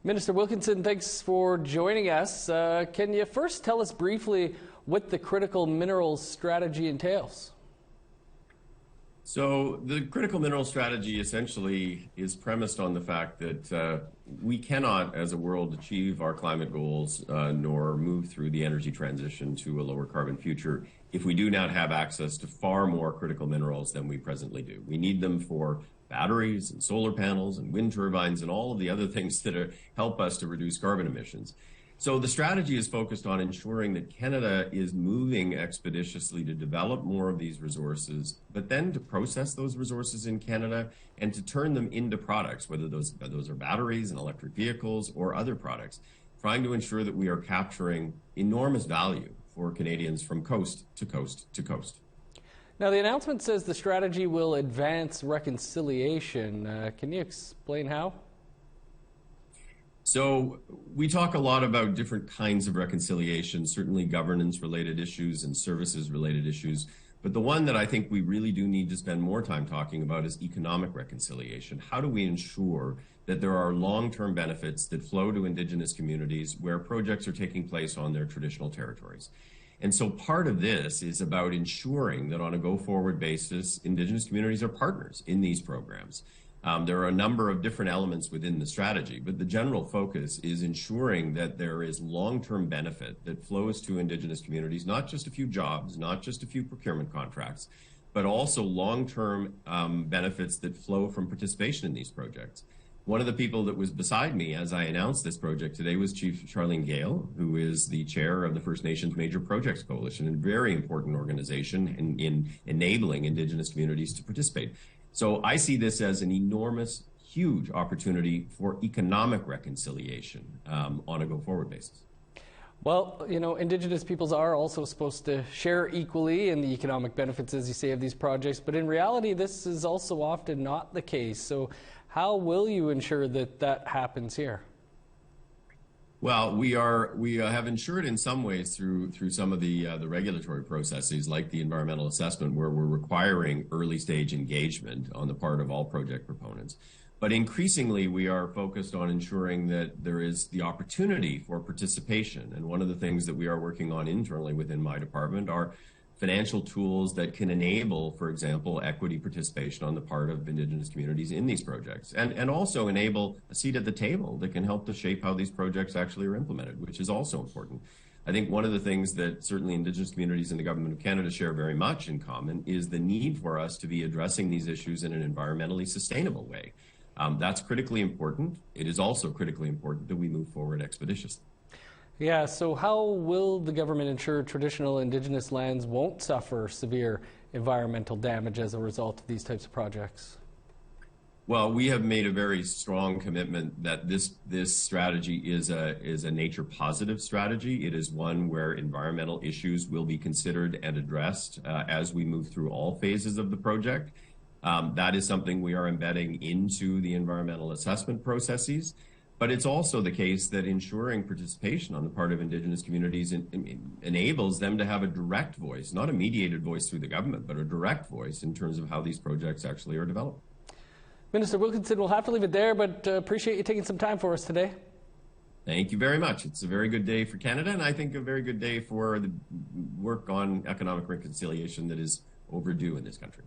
Minister Wilkinson, thanks for joining us. Can you first tell us briefly what the critical minerals strategy entails? So the critical mineral strategy essentially is premised on the fact that we cannot, as a world, achieve our climate goals nor move through the energy transition to a lower carbon future if we do not have access to far more critical minerals than we presently do. We need them for batteries and solar panels and wind turbines and all of the other things that help us to reduce carbon emissions. So the strategy is focused on ensuring that Canada is moving expeditiously to develop more of these resources, but then to process those resources in Canada and to turn them into products, whether those are batteries and electric vehicles or other products, trying to ensure that we are capturing enormous value for Canadians from coast to coast to coast. Now, the announcement says the strategy will advance reconciliation. Can you explain how? So we talk a lot about different kinds of reconciliation, certainly governance-related issues and services-related issues. But the one that I think we really do need to spend more time talking about is economic reconciliation. How do we ensure that there are long-term benefits that flow to Indigenous communities where projects are taking place on their traditional territories? And so part of this is about ensuring that on a go-forward basis, Indigenous communities are partners in these programs. There are a number of different elements within the strategy, but the general focus is ensuring that there is long-term benefit that flows to Indigenous communities, not just a few jobs, not just a few procurement contracts, but also long-term benefits that flow from participation in these projects. One of the people that was beside me as I announced this project today was Chief Charlene Gale, who is the chair of the First Nations Major Projects Coalition, a very important organization in enabling Indigenous communities to participate. So I see this as an enormous, huge opportunity for economic reconciliation on a go-forward basis. Well, you know, Indigenous peoples are also supposed to share equally in the economic benefits, as you say, of these projects, but in reality, this is also often not the case. So how will you ensure that that happens here? Well, we have ensured in some ways through some of the regulatory processes, like the environmental assessment, where we're requiring early stage engagement on the part of all project proponents. But increasingly, we are focused on ensuring that there is the opportunity for participation. And one of the things that we are working on internally within my department are financial tools that can enable, for example, equity participation on the part of Indigenous communities in these projects, and also enable a seat at the table that can help to shape how these projects actually are implemented, which is also important. I think one of the things that certainly Indigenous communities and the Government of Canada share very much in common is the need for us to be addressing these issues in an environmentally sustainable way. That's critically important. It is also critically important that we move forward expeditiously. Yeah, so how will the government ensure traditional Indigenous lands won't suffer severe environmental damage as a result of these types of projects? Well, we have made a very strong commitment that this strategy is a nature positive strategy. It is one where environmental issues will be considered and addressed as we move through all phases of the project. That is something we are embedding into the environmental assessment processes. But it's also the case that ensuring participation on the part of Indigenous communities enables them to have a direct voice, not a mediated voice through the government, but a direct voice in terms of how these projects actually are developed. Minister Wilkinson, we'll have to leave it there, but appreciate you taking some time for us today. Thank you very much. It's a very good day for Canada, and I think a very good day for the work on economic reconciliation that is overdue in this country.